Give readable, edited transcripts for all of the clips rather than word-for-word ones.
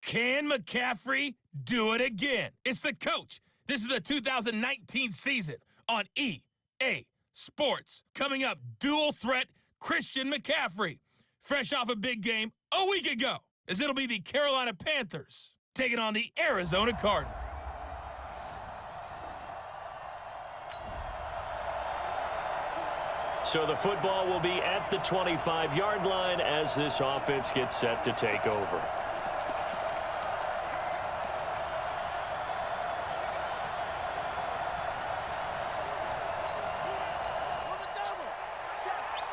Can McCaffrey do it again? It's the coach. This is the 2019 season on EA Sports. Coming up, dual threat Christian McCaffrey. Fresh off a big game a week ago, as it'll be the Carolina Panthers taking on the Arizona Cardinals. So the football will be at the 25-yard line as this offense gets set to take over.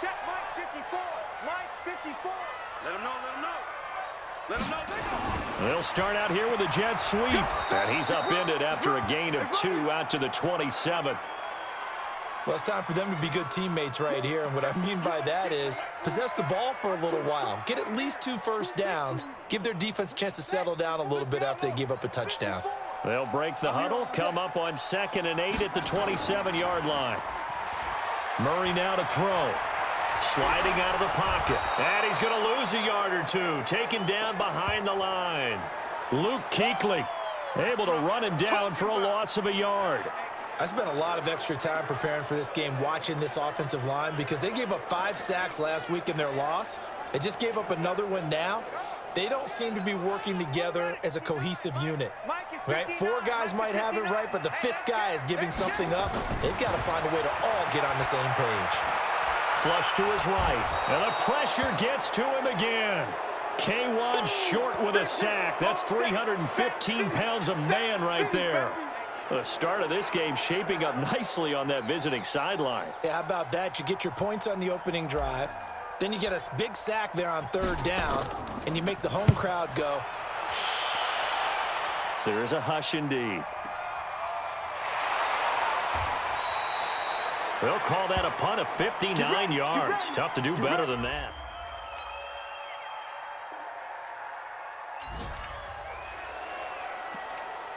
Check Mike 54. Mike 54. Let him know. Let him know. They'll start out here with a jet sweep. And he's upended after a gain of 2 out to the 27. Well, it's time for them to be good teammates right here, and what I mean by that is possess the ball for a little while, get at least 2 first downs, give their defense a chance to settle down a little bit after they give up a touchdown. They'll break the huddle, come up on 2nd and 8 at the 27-yard line. Murray now to throw. Sliding out of the pocket. And he's going to lose a yard or 2, taken down behind the line. Luke Kuechly able to run him down for a loss of a yard. I spent a lot of extra time preparing for this game watching this offensive line because they gave up 5 sacks last week in their loss. They just gave up another one now. They don't seem to be working together as a cohesive unit. Right? 4 guys might have it right, but the 5th guy is giving something up. They've got to find a way to all get on the same page. Flush to his right, and the pressure gets to him again. K1 short with a sack. That's 315 pounds of man right there. The start of this game shaping up nicely on that visiting sideline. Yeah, how about that? You get your points on the opening drive. Then you get a big sack there on 3rd down, and you make the home crowd go. There is a hush indeed. They'll call that a punt of 59 yards. Tough to do better than that.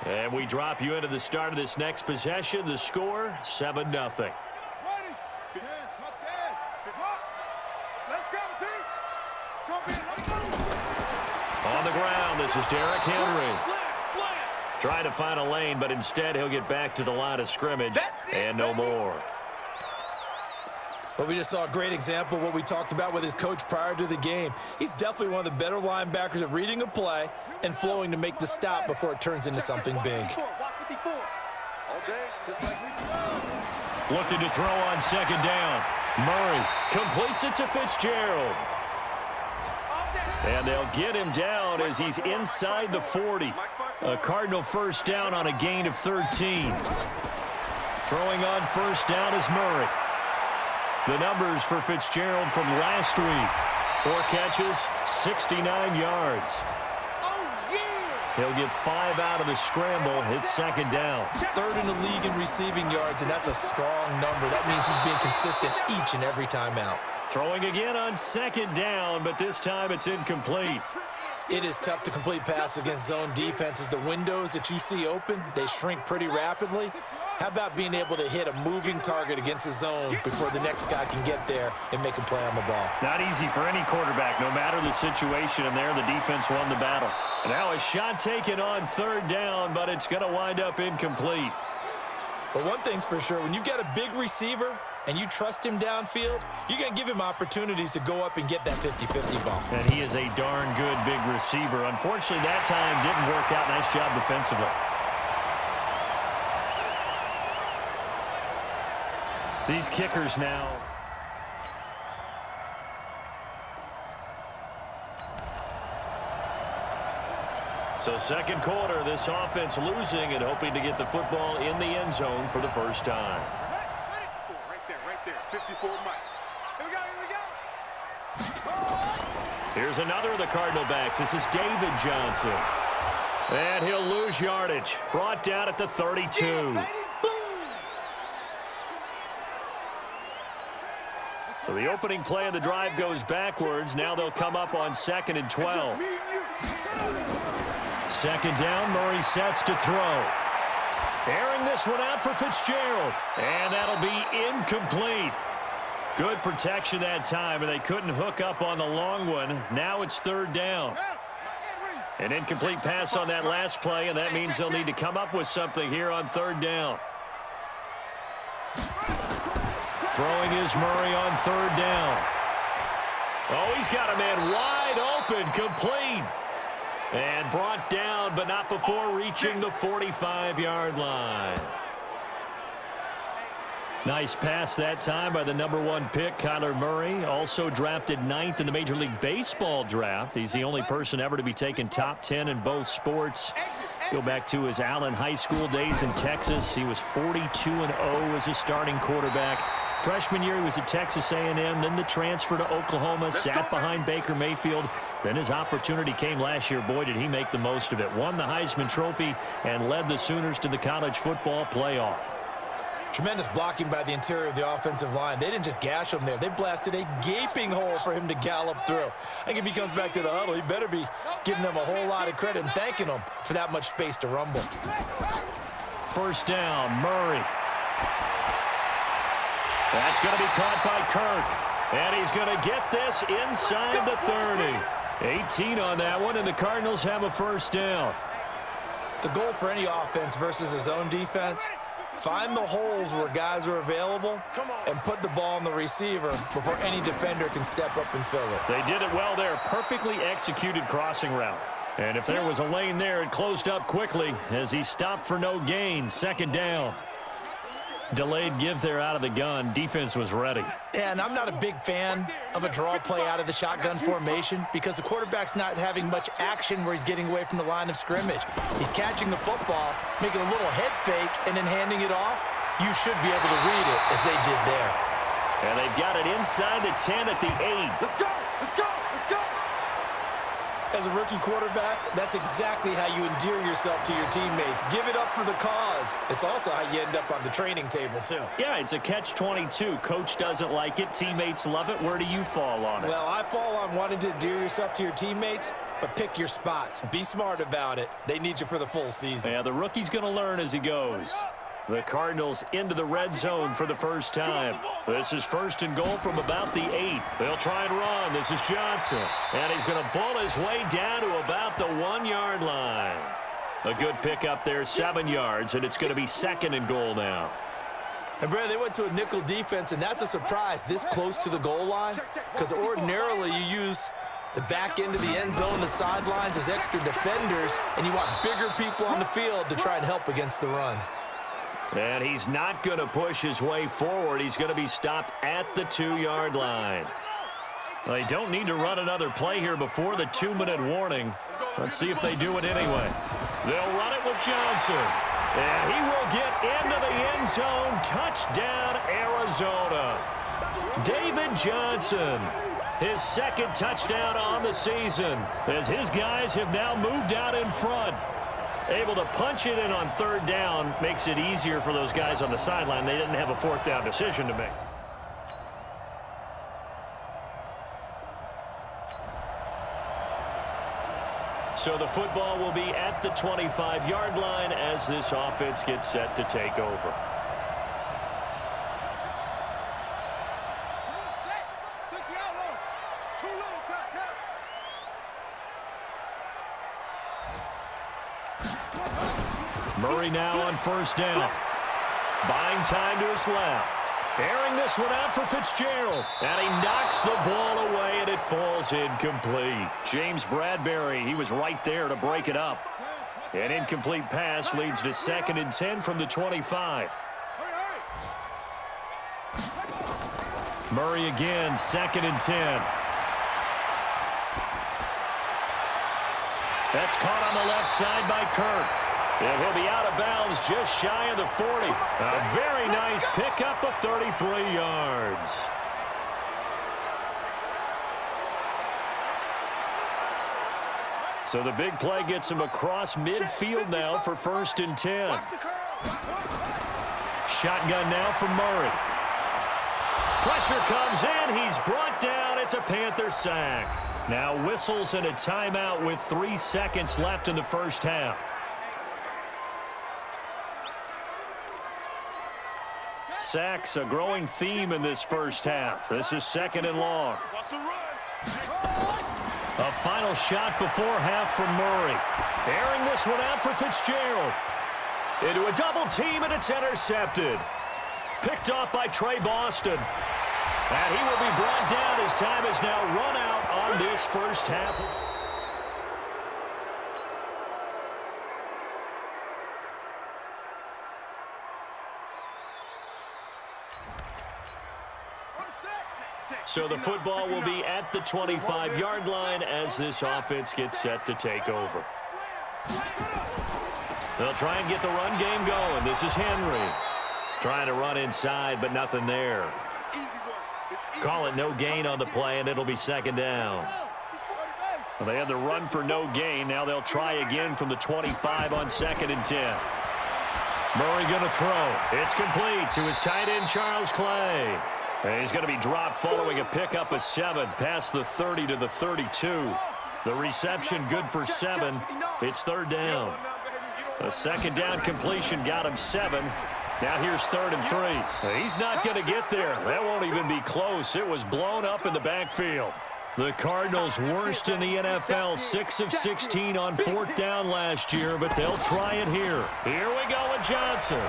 And we drop you into the start of this next possession. The score, 7-0. Ready? Let's go, D. On the ground, this is Derrick Henry. Trying to find a lane, but instead he'll get back to the line of scrimmage and no more. Well, we just saw a great example of what we talked about with his coach prior to the game. He's definitely one of the better linebackers at reading a play and flowing to make the stop before it turns into something big. Looking to throw on 2nd down. Murray completes it to Fitzgerald. And they'll get him down as he's inside the 40. A Cardinal first down on a gain of 13. Throwing on 1st down is Murray. The numbers for Fitzgerald from last week. 4 catches, 69 yards. He'll get 5 out of the scramble. It's 2nd down. 3rd in the league in receiving yards, and that's a strong number. That means he's being consistent each and every time out. Throwing again on 2nd down, but this time it's incomplete. It is tough to complete passes against zone defenses. The windows that you see open, they shrink pretty rapidly. How about being able to hit a moving target against a zone before the next guy can get there and make a play on the ball? Not easy for any quarterback, no matter the situation, and there the defense won the battle. Now a shot taken on 3rd down, but it's going to wind up incomplete. But one thing's for sure, when you got a big receiver and you trust him downfield, you're going to give him opportunities to go up and get that 50-50 ball. And he is a darn good big receiver. Unfortunately, that time didn't work out. Nice job defensively. These kickers now. So 2nd quarter, this offense losing and hoping to get the football in the end zone for the first time. Right there. 54 Mike. Here we go. Here's another of the Cardinal backs. This is David Johnson. And he'll lose yardage. Brought down at the 32. So the opening play of the drive goes backwards. Now they'll come up on 2nd and 12. 2nd down, Murray sets to throw. Airing this one out for Fitzgerald. And that'll be incomplete. Good protection that time, and they couldn't hook up on the long one. Now it's 3rd down. An incomplete pass on that last play, and that means they'll need to come up with something here on third down. Throwing is Murray on third down. Oh, he's got a man wide open, complete. And brought down, but not before reaching the 45-yard line. Nice pass that time by the #1 pick, Kyler Murray. Also drafted 9th in the Major League Baseball draft. He's the only person ever to be taken top 10 in both sports. Go back to his Allen High School days in Texas. He was 42-0 as a starting quarterback. Freshman year, he was at Texas A&M. Then the transfer to Oklahoma, sat behind Baker Mayfield. Then his opportunity came last year. Boy, did he make the most of it. Won the Heisman Trophy and led the Sooners to the college football playoff. Tremendous blocking by the interior of the offensive line. They didn't just gash him there. They blasted a gaping hole for him to gallop through. I think if he comes back to the huddle, he better be giving them a whole lot of credit and thanking them for that much space to rumble. First down, Murray. That's going to be caught by Kirk. And he's going to get this inside the 30. 18 on that one, and the Cardinals have a first down. The goal for any offense versus his own defense, find the holes where guys are available and put the ball on the receiver before any defender can step up and fill it. They did it well there. Perfectly executed crossing route. And if there was a lane there, it closed up quickly as he stopped for no gain. Second down. Delayed give there out of the gun. Defense was ready. And I'm not a big fan of a draw play out of the shotgun formation because the quarterback's not having much action where he's getting away from the line of scrimmage. He's catching the football, making a little head fake, and then handing it off. You should be able to read it as they did there. And they've got it inside the 10 at the 8. Let's go! Let's go! Let's go! As a rookie quarterback, that's exactly how you endear yourself to your teammates. Give it up for the cause. It's also how you end up on the training table, too. Yeah, it's a catch-22. Coach doesn't like it. Teammates love it. Where do you fall on it? Well, I fall on wanting to endear yourself to your teammates, but pick your spots. Be smart about it. They need you for the full season. Yeah, the rookie's going to learn as he goes. The Cardinals into the red zone for the first time. This is first and goal from about the 8. They'll try and run. This is Johnson. And he's going to bull his way down to about the 1-yard line. A good pick up there, 7 yards, and it's going to be second and goal now. And, Brad, they went to a nickel defense, and that's a surprise this close to the goal line because ordinarily you use the back end of the end zone, the sidelines as extra defenders, and you want bigger people on the field to try and help against the run. And he's not going to push his way forward. He's going to be stopped at the 2-yard line. They don't need to run another play here before the 2-minute warning. Let's see if they do it anyway. They'll run it with Johnson. And he will get into the end zone. Touchdown, Arizona. David Johnson, his second touchdown on the season, as his guys have now moved out in front. Able to punch it in on third down makes it easier for those guys on the sideline. They didn't have a fourth down decision to make. So the football will be at the 25-yard line as this offense gets set to take over. Murray now on first down. Buying time to his left. Airing this one out for Fitzgerald. And he knocks the ball away, and it falls incomplete. James Bradbury, he was right there to break it up. An incomplete pass leads to 2nd and 10 from the 25. Murray again, 2nd and 10. That's caught on the left side by Kirk. And he'll be out of bounds just shy of the 40. A very nice pickup of 33 yards. So the big play gets him across midfield now for 1st and 10. Shotgun now for Murray. Pressure comes in. He's brought down. It's a Panther sack. Now whistles and a timeout with 3 seconds left in the first half. Sacks, a growing theme in this first half. This is 2nd and long. A final shot before half from Murray. Airing this one out for Fitzgerald. Into a double team, and it's intercepted. Picked off by Trey Boston. And he will be brought down. His time has now run out on this first half. So the football will be at the 25-yard line as this offense gets set to take over. They'll try and get the run game going. This is Henry. Trying to run inside, but nothing there. Call it no gain on the play, and it'll be second down. Well, they had the run for no gain. Now they'll try again from the 25 on 2nd and 10. Murray going to throw. It's complete to his tight end, Charles Clay. And he's going to be dropped following a pickup of 7 past the 30 to the 32. The reception good for 7. It's third down. A second down completion got him 7. Now here's 3rd and 3. He's not going to get there. That won't even be close. It was blown up in the backfield. The Cardinals worst in the NFL, 6 of 16 on 4th down last year, but they'll try it here. Here we go with Johnson.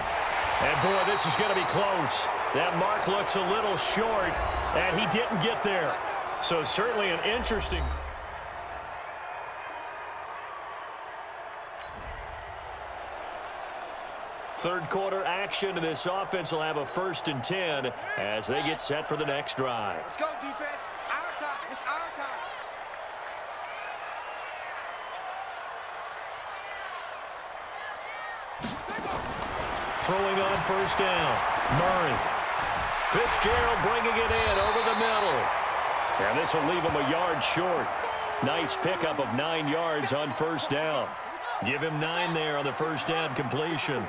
And boy, this is going to be close. That mark looks a little short, and he didn't get there. So certainly an interesting. Third quarter action, and this offense will have a 1st and 10 as they get set for the next drive. Let's go, defense. Our time. It's our time. Throwing on 1st down. Murray. Fitzgerald bringing it in over the middle. And this will leave him a yard short. Nice pickup of 9 yards on 1st down. Give him 9 there on the 1st down completion.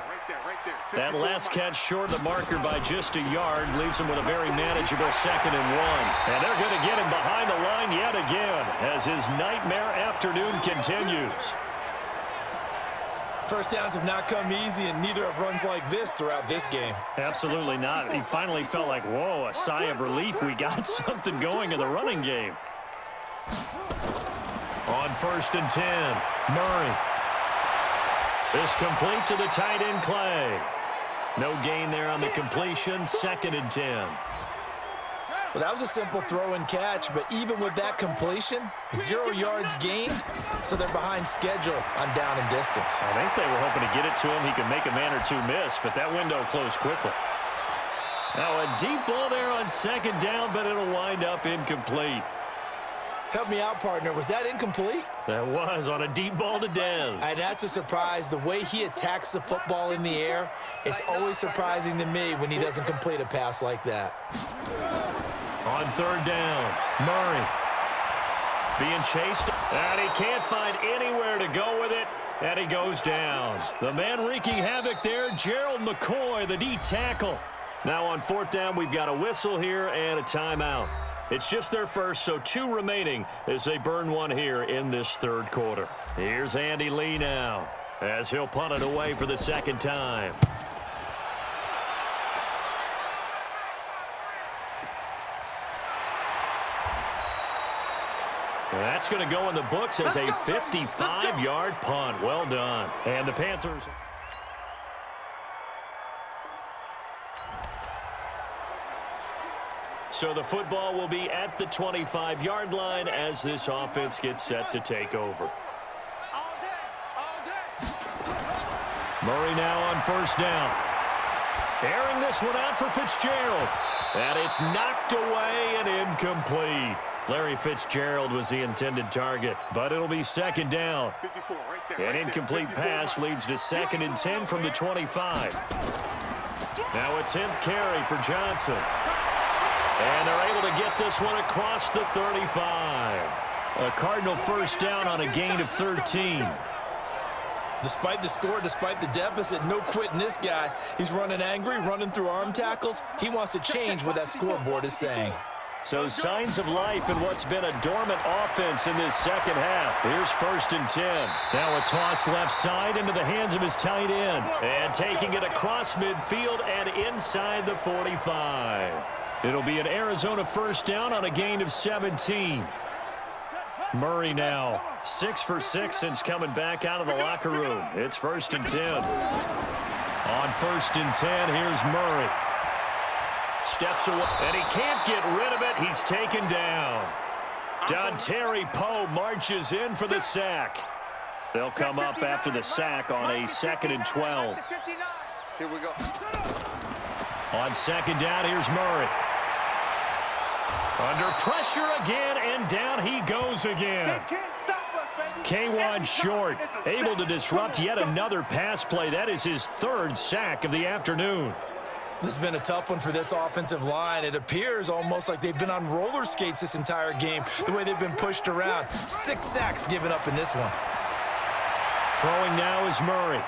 That last catch short of the marker by just a yard leaves him with a very manageable 2nd and 1. And they're going to get him behind the line yet again as his nightmare afternoon continues. First downs have not come easy, and neither have runs like this throughout this game. Absolutely not. He finally felt like, whoa, a sigh of relief. We got something going in the running game. On 1st and 10, Murray. This complete to the tight end, Clay. No gain there on the completion, 2nd and 10. Well, that was a simple throw and catch, but even with that completion, 0 yards gained, so they're behind schedule on down and distance. I think they were hoping to get it to him. He could make a man or two miss, but that window closed quickly. Now a deep ball there on 2nd down, but it'll wind up incomplete. Help me out, partner. Was that incomplete? That was on a deep ball to Dez. And that's a surprise. The way he attacks the football in the air, it's always surprising to me when he doesn't complete a pass like that. On 3rd down, Murray being chased, and he can't find anywhere to go with it, and he goes down. The man wreaking havoc there, Gerald McCoy, the D tackle. Now on 4th down, we've got a whistle here and a timeout. It's just their first, so 2 remaining as they burn one here in this 3rd quarter. Here's Andy Lee now as he'll punt it away for the 2nd time. That's going to go in the books as a 55-yard punt. Well done. And the Panthers. So the football will be at the 25-yard line as this offense gets set to take over. Murray now on 1st down. Airing this one out for Fitzgerald. And it's knocked away and incomplete. Larry Fitzgerald was the intended target, but it'll be 2nd down. An incomplete pass leads to 2nd and 10 from the 25. Now a 10th carry for Johnson. And they're able to get this one across the 35. A Cardinal 1st down on a gain of 13. Despite the score, despite the deficit, no quitting this guy. He's running angry, running through arm tackles. He wants to change what that scoreboard is saying. So signs of life in what's been a dormant offense in this 2nd half. Here's 1st and 10. Now a toss left side into the hands of his tight end. And taking it across midfield and inside the 45. It'll be an Arizona 1st down on a gain of 17. Murray now 6 for 6 since coming back out of the locker room. It's 1st and 10. On 1st and 10, here's Murray. Steps away, and he can't get rid of it. He's taken down. Dontari Poe marches in for the sack. They'll come up after the sack on a 2nd and 12. Here we go. On 2nd down, here's Murray. Under pressure again, and down he goes again. K'Wan Short able to disrupt yet another pass play. That is his 3rd sack of the afternoon. This has been a tough one for this offensive line. It appears almost like they've been on roller skates this entire game, the way they've been pushed around. 6 sacks given up in this one. Throwing now is Murray.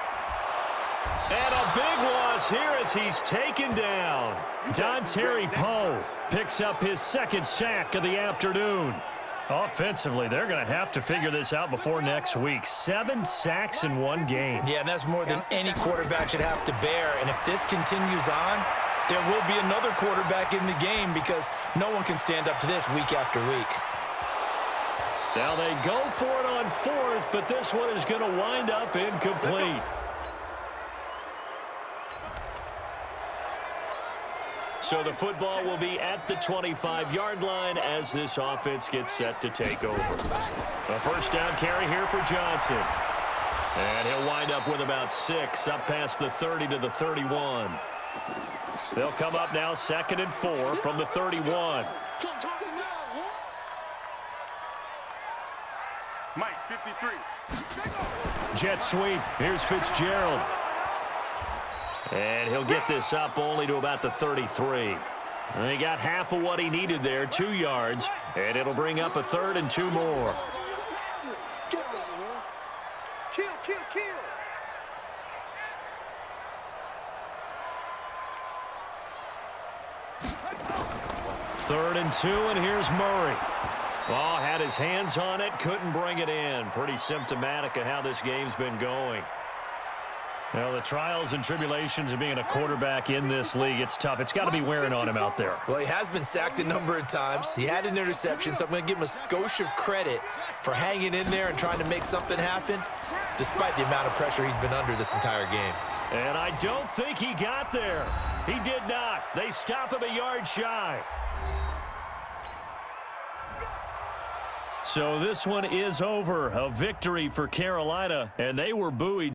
And a big loss here as he's taken down. Dontari Poe picks up his 2nd sack of the afternoon. Offensively, they're going to have to figure this out before next week. 7 sacks in one game. Yeah, and that's more than any quarterback should have to bear. And if this continues on, there will be another quarterback in the game because no one can stand up to this week after week. Now they go for it on 4th, but this one is going to wind up incomplete. So the football will be at the 25-yard line as this offense gets set to take over. A 1st down carry here for Johnson. And he'll wind up with about 6 up past the 30 to the 31. They'll come up now 2nd and 4 from the 31. Mike, 53. Jet sweep. Here's Fitzgerald. And he'll get this up only to about the 33. And he got half of what he needed there, 2 yards. And it'll bring up a 3rd and 2 more. Kill, kill, kill. Third and 2, and here's Murray. Oh, had his hands on it, couldn't bring it in. Pretty symptomatic of how this game's been going. Well, the trials and tribulations of being a quarterback in this league, it's tough. It's got to be wearing on him out there. Well, he has been sacked a number of times. He had an interception, so I'm going to give him a skosh of credit for hanging in there and trying to make something happen, despite the amount of pressure he's been under this entire game. And I don't think he got there. He did not. They stop him a yard shy. So this one is over. A victory for Carolina, and they were buoyed.